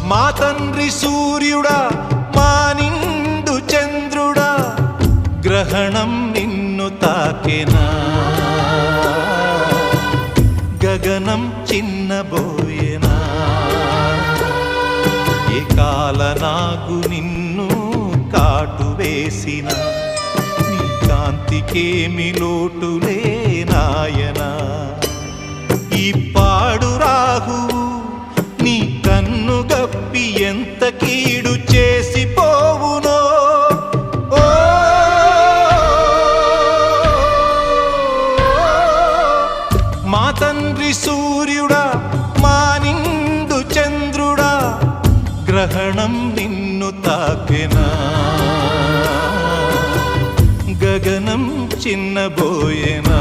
మా తండ్రి సూర్యుడా మా నిండు చంద్రుడా గ్రహణం నిన్ను తాకెనా గగనం చిన్నబోయేనా ఏ కాలనాగు నిన్ను కాటు వేసిన నీ కాంతికేమి లోటులే నాయనా ఈ పాడు రాహువు నీ కన్ను గప్పి ఎంత కీడు చేసిపోవునో మా తండ్రి సూర్యుడా మా నిండు చంద్రుడా గ్రహణం నిన్ను తాకెనా గగనం చిన్నబోయేనా